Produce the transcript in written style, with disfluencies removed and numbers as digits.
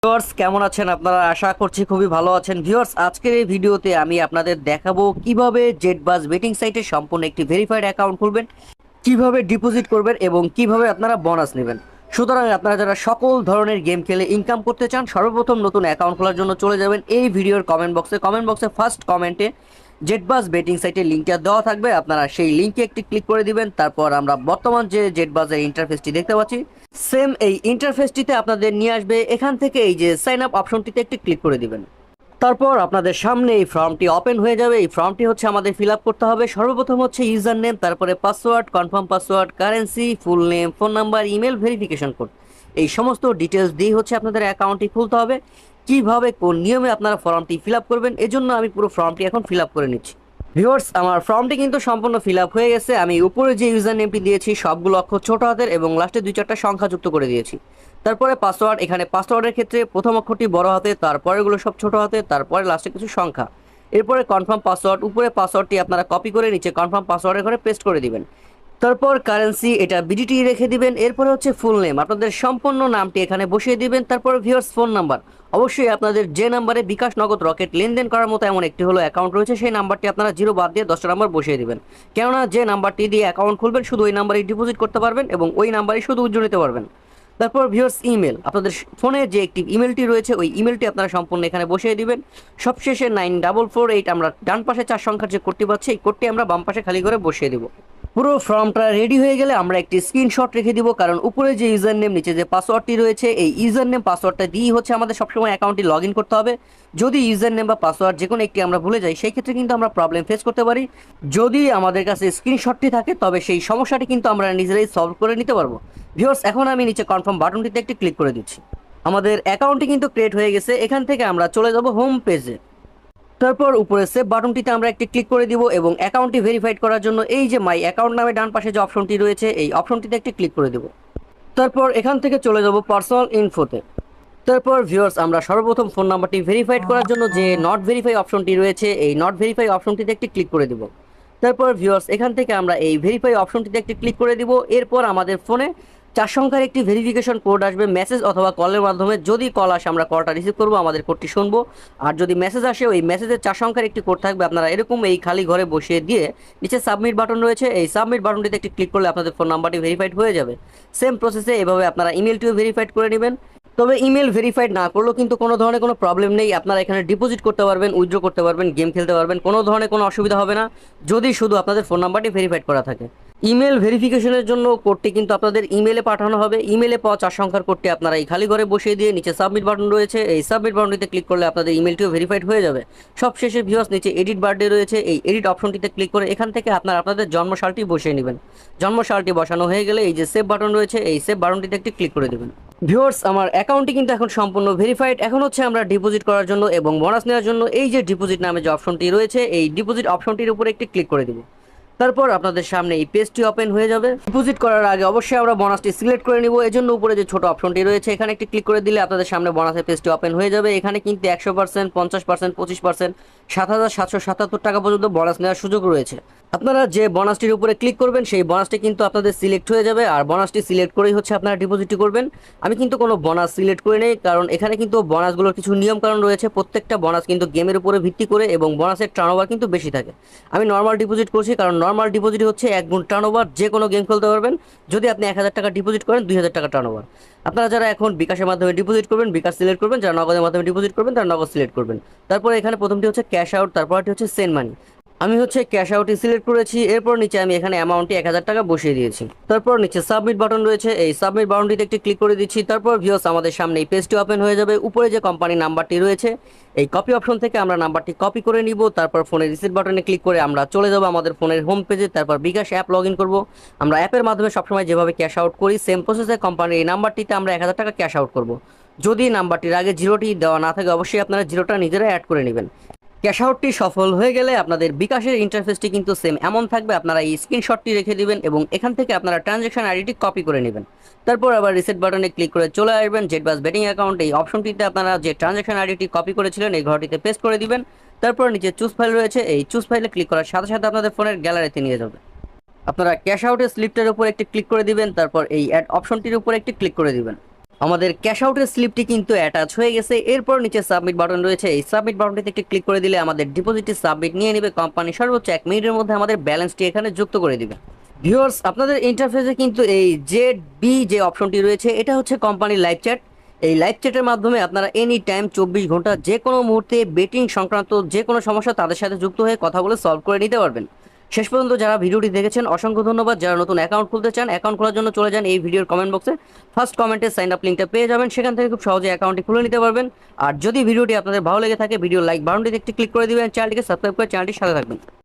Viewers কেমন আছেন আপনারা? আশা করছি খুবই ভালো আছেন। ভিউয়ার্স আজকের এই ভিডিওতে আমি আপনাদের দেখাবো কিভাবে জেটবাজ বেটিং সাইটে সম্পূর্ণ একটি ভেরিফাইড অ্যাকাউন্ট খুলবেন, কিভাবে ডিপোজিট করবেন এবং কিভাবে আপনারা বোনাস নেবেন। সুতরাং আপনারা যারা সকল ধরনের গেম খেলে ইনকাম করতে চান, সর্বপ্রথম নতুন অ্যাকাউন্ট খোলার জন্য চলে যাবেন এই ভিডিওর কমেন্ট বক্সে ফার্স্ট কমেন্টে জেটবাজ বেটিং সাইটের লিঙ্কটা দেওয়া থাকবে। আপনারা সেই লিঙ্কে একটি ক্লিক করে দিবেন। তারপর আমরা বর্তমান যে জেটবাজের ইন্টারফেসটি দেখতে পাচ্ছি, সেম এই ইন্টারফেসটিতে আপনাদের নিয়ে আসবে। এখান থেকে এই যে সাইন আপ অপশনটিতে একটি ক্লিক করে দিবেন। তারপর আপনাদের সামনে এই ফর্মটি ওপেন হয়ে যাবে। এই ফর্মটি হচ্ছে আমাদের ফিল আপ করতে হবে। সর্বপ্রথম হচ্ছে ইউজার নেম, তারপরে password, confirm password, currency, full name, phone number, email, verification code. এই সমস্ত ডিটেলস দিয়ে হচ্ছে আপনাদের অ্যাকাউন্টটি খুলতে হবে। কিভাবে কোন নিয়মে আপনারা ফর্মটি ফিল আপ করবেন, এজন্য আমি পুরো ফর্মটি এখন ফিল আপ করে নিচ্ছি। ভিউয়ার্স আমার ফর্মটি কিন্তু সম্পূর্ণ ফিল আপ হয়ে গেছে। আমি উপরে যে ইউজার নেমটি দিয়েছি সবগুলো অক্ষর ছোট হাতের এবং লাস্টে 2-4টা সংখ্যা যুক্ত করে দিয়েছি। তারপরে পাসওয়ার্ড, এখানে পাসওয়ার্ডের ক্ষেত্রে প্রথম অক্ষরটি বড় হাতে, তারপরেগুলো সব ছোট হাতে, তারপরে লাস্টে কিছু সংখ্যা। এরপরে কনফার্ম পাসওয়ার্ড, উপরে পাসওয়ার্ডটি আপনারা কপি করে নিচে কনফার্ম পাসওয়ার্ডের ঘরে পেস্ট করে দিবেন। তারপর কারেন্সি, এটা বিডিটি রেখে দিবেন। এরপরে হচ্ছে ফুল নেম, আপনাদের সম্পূর্ণ নামটি এখানে বসিয়ে দিবেন। তারপর ভিউয়ার্স ফোন নাম্বার, অবশ্যই আপনাদের যে নাম্বারে বিকাশ, নগদ, রকেট লেনদেন করার মতো এমন একটি হলো অ্যাকাউন্ট রয়েছে, সেই নাম্বারটি আপনারা 0 বাদ দিয়ে 10টা নাম্বার বসিয়ে দিবেন। কেননা যে নাম্বারটি দিয়ে অ্যাকাউন্ট খুলবেন শুধু ওই নাম্বারেই ডিপোজিট করতে পারবেন এবং ওই নাম্বারেই শুধু উজ্জ্বল নিতে পারবেন। তারপর ভিউয়ার্স ইমেল, আপনাদের ফোনে যে একটি ইমেলটি রয়েছে ওই ইমেলটি আপনারা সম্পূর্ণ এখানে বসিয়ে দিবেন। সবশেষে 9448, আমরা ডান পাশে 4 সংখ্যার যে কোডটি পাচ্ছি এই কোডটি আমরা বাম পাশে খালি করে বসিয়ে দিব। পুরো ফর্মটা রেডি হয়ে গেলে আমরা একটি স্ক্রিনশট রেখে দিব, কারণ উপরে যে ইউজার নেম নিচে যে পাসওয়ার্ডটি রয়েছে এই ইউজার নেম পাসওয়ার্ডটা দিয়েই হচ্ছে আমাদের সবসময় অ্যাকাউন্টটি লগ ইন করতে হবে। যদি ইউজার নেম বা পাসওয়ার্ড যে কোনো একটি আমরা ভুলে যাই সেই ক্ষেত্রে কিন্তু আমরা প্রবলেম ফেস করতে পারি। যদি আমাদের কাছে স্ক্রিনশটটি থাকে তবে সেই সমস্যাটি কিন্তু আমরা নিজেরাই সলভ করে নিতে পারবো। ভিউয়ার্স এখন আমি নিচে কনফার্ম বাটনটিতে একটি ক্লিক করে দিচ্ছি। আমাদের অ্যাকাউন্টটি কিন্তু ক্রিয়েট হয়ে গেছে। এখান থেকে আমরা চলে যাব হোম পেজে। তারপর উপরে সেভ বাটনটিতে আমরা একটি ক্লিক করে দিব এবং অ্যাকাউন্টটি ভেরিফাইড করার জন্য এই যে মাই অ্যাকাউন্ট নামে ডান পাশে যে অপশনটি রয়েছে এই অপশনটিতে একটি ক্লিক করে দেব। তারপর এখান থেকে চলে যাব পার্সোনাল ইনফোতে। তারপর ভিউয়ার্স আমরা সর্বপ্রথম ফোন নাম্বারটি ভেরিফাইড করার জন্য যে নট ভেরিফাই অপশনটি রয়েছে এই নট ভেরিফাই অপশনটিতে একটি ক্লিক করে দেব। তারপর ভিউয়ার্স এখান থেকে আমরা এই ভেরিফাই অপশনটিতে একটি ক্লিক করে দিব। এরপর আমাদের ফোনে 4 সংখ্যার একটি ভেরিফিকেশন কোড আসবে মেসেজ অথবা কলের মাধ্যমে। যদি কল আসে আমরা কলটা রিসিভ করব, আমাদের কোডটি শুনবো। আর যদি মেসেজ আসে ওই মেসেজের 4 সংখ্যার একটি কোড থাকবে। আপনারা এরকম এই খালি ঘরে বসিয়ে দিয়ে নিচে সাবমিট বাটন রয়েছে, এই সাবমিট বাটনটিতে একটি ক্লিক করলে আপনাদের ফোন নাম্বারটি ভেরিফাইড হয়ে যাবে। সেম প্রসেসে এভাবে আপনারা ইমেলটিও ভেরিফাইড করে নেবেন। তবে ইমেল ভেরিফাইড না করলেও কিন্তু কোনো ধরনের কোনো প্রবলেম নেই। আপনারা এখানে ডিপোজিট করতে পারবেন, উইথড্র করতে পারবেন, গেম খেলতে পারবেন, কোনো ধরনের কোনো অসুবিধা হবে না যদি শুধু আপনাদের ফোন নাম্বারটি ভেরিফাইড করা থাকে। ইমেল ভেরিফিকেশনের জন্য কোডটি কিন্তু আপনাদের ইমেলে পাঠানো হবে। ইমেলে পাওয়া 4 সংখ্যার কোডটি আপনারা এই খালি ঘরে বসিয়ে দিয়ে নিচে সাবমিট বাটন রয়েছে, এই সাবমিট বাটনটিতে ক্লিক করলে আপনাদের ইমেলটিও ভেরিফাইড হয়ে যাবে। সবশেষে ভিউয়ার্স নিচে এডিট বার্থডে রয়েছে, এই এডিট অপশনটিতে ক্লিক করে এখান থেকে আপনারা আপনাদের জন্মসালটি বসিয়ে নেবেন। জন্মসালটি বসানো হয়ে গেলে এই যে সেভ বাটন রয়েছে এই সেভ বাটনটিতে একটি ক্লিক করে দেবেন। ভিউয়ার্স আমার অ্যাকাউন্টটি কিন্তু এখন সম্পূর্ণ ভেরিফাইড। এখন হচ্ছে আমরা ডিপোজিট করার জন্য এবং বোনাস নেওয়ার জন্য এই যে ডিপোজিট নামে যে অপশনটি রয়েছে এই ডিপোজিট অপশনটির উপরে একটি ক্লিক করে দেব। তারপর আপনাদের সামনে এই পেজটি ওপেন হয়ে যাবে। ডিপোজিট করার আগে অবশ্যই আমরা বোনাসটি সিলেক্ট করে নিব, এজন্য উপরে যে ছোট অপশনটি রয়েছে এখানে একটি ক্লিক করে দিলে আপনাদের সামনে বোনাসের পেজটি ওপেন হয়ে যাবে। এখানে কিন্তু 100%, 50%, 25%, 7,777 টাকা পর্যন্ত বোনাস নেওয়ার সুযোগ রয়েছে। আপনারা যে বোনাসটির উপরে ক্লিক করবেন সেই বোনাসটি কিন্তু আপনাদের সিলেক্ট হয়ে যাবে, আর বোনাসটি সিলেক্ট করেই হচ্ছে আপনারা ডিপোজিটটি করবেন। আমি কিন্তু কোনো বোনাস সিলেক্ট করে নেই, কারণ এখানে কিন্তু বোনাসগুলোর কিছু নিয়ম কারণ রয়েছে। প্রত্যেকটা বোনাস কিন্তু গেমের উপরে ভিত্তি করে এবং বোনাসের টার্নওভার কিন্তু বেশি থাকে। আমি নর্মাল ডিপোজিট করছি, কারণ নর্মাল ডিপোজিট হচ্ছে 1 গুণ টার্নওভার, যে কোনো গেম খেলতে পারবেন। যদি আপনি 1000 টাকা ডিপোজিট করেন 2000 টাকা টার্নওভার। আপনারা যারা এখন বিকাশের মাধ্যমে ডিপোজিট করবেন বিকাশ সিলেক্ট করবেন, যারা নগদের মাধ্যমে ডিপোজিট করবেন তারা নগদ সিলেক্ট করবেন। তারপর এখানে প্রথমটি হচ্ছে ক্যাশ আউট, তারপরটি হচ্ছে সেন্ড মানি। আমি হচ্ছে ক্যাশ আউটই সিলেক্ট করেছি। এরপর নিচে আমি এখানে অ্যামাউন্টটি 1000 টাকা বসিয়ে দিয়েছি। তারপর নিচে সাবমিট বাটন রয়েছে, এই সাবমিট বাটনটিতে একটি ক্লিক করে দিচ্ছি। তারপর ভিউয়ার্স আমাদের সামনে এই পেজটি ওপেন হয়ে যাবে। উপরে যে কোম্পানির নাম্বারটি রয়েছে এই কপি অপশন থেকে আমরা নাম্বারটি কপি করে নিব। তারপর ফোনের রিসিট বাটনে ক্লিক করে আমরা চলে যাব আমাদের ফোনের হোম পেজে। তারপর বিকাশ অ্যাপ লগ ইন করবো। আমরা অ্যাপের মাধ্যমে সবসময় যেভাবে ক্যাশ আউট করি সেম প্রসেসে কোম্পানির এই নাম্বারটিতে আমরা 1000 টাকা ক্যাশ আউট করব। যদি নাম্বারটির আগে জিরোটি দেওয়া না থাকে অবশ্যই আপনারা জিরোটা নিজেরা অ্যাড করে নেবেন। ক্যাশ আউটটি সফল হয়ে গেলে আপনাদের বিকাশের ইন্টারফেসটি কিন্তু সেম এমন থাকবে। আপনারা এই স্ক্রিনশটটি রেখে দিবেন এবং এখান থেকে আপনারা ট্রানজ্যাকশন আইডিটি কপি করে নেবেন। তারপর আবার রিসেট বাটনে ক্লিক করে চলে আসবেন জেটবাজ বেটিং অ্যাকাউন্ট। এই অপশনটিতে আপনারা যে ট্রানজ্যাকশন আইডিটি কপি করেছিলেন এই ঘরটিতে পেস্ট করে দিবেন। তারপর নিচে চুজ ফাইল রয়েছে, এই চুজ ফাইলে ক্লিক করার সাথে সাথে আপনাদের ফোনের গ্যালারিতে নিয়ে যাবে। আপনারা ক্যাশ আউটের স্লিপটার উপর একটি ক্লিক করে দিবেন, তারপর এই অ্যাড অপশনটির উপর একটি ক্লিক করে দিবেন। আমাদের ক্যাশ আউটের স্লিপটি কিন্তু অ্যাটাচ হয়ে গেছে। এরপর নিচে সাবমিট বাটন রয়েছে, এই সাবমিট বাটনটিতে একটি ক্লিক করে দিলে আমাদের ডিপোজিটটি সাবমিট নিয়ে নেবে কোম্পানি। সর্বোচ্চ 1 মিনিটের মধ্যে আমাদের ব্যালেন্সটি এখানে যুক্ত করে দিবে। ভিউয়ার্স, আপনাদের ইন্টারফেসে কিন্তু এই জেড বি যে অপশনটি রয়েছে এটা হচ্ছে কোম্পানির লাইভ চ্যাট। এই লাইভ চ্যাটের মাধ্যমে আপনারা এনি টাইম 24 ঘন্টা যে কোনো মুহূর্তে বেটিং সংক্রান্ত যে কোনো সমস্যা তাদের সাথে যুক্ত হয়ে কথা বলে সলভ করে নিতে পারবেন। শেষ পর্যন্ত যারা ভিডিওটি দেখেছেন অসংখ্য ধন্যবাদ। যারা নতুন অ্যাকাউন্ট খুলতে চান, অ্যাকাউন্ট খোলার জন্য চলে যান এই ভিডিওর কমেন্ট বক্সে, ফার্স্ট কমেন্টে সাইন আপ লিঙ্কটা পেয়ে যাবেন, সেখান থেকে খুব সহজে অ্যাকাউন্টটি খুলে নিতে পারবেন। আর যদি ভিডিওটি আপনাদের ভালো লেগে থাকে ভিডিও লাইক বাটনটিতে একটি ক্লিক করে দিবেন, চ্যানেলটিকে সাবস্ক্রাইব করে চ্যানেলটির সাথে থাকবেন।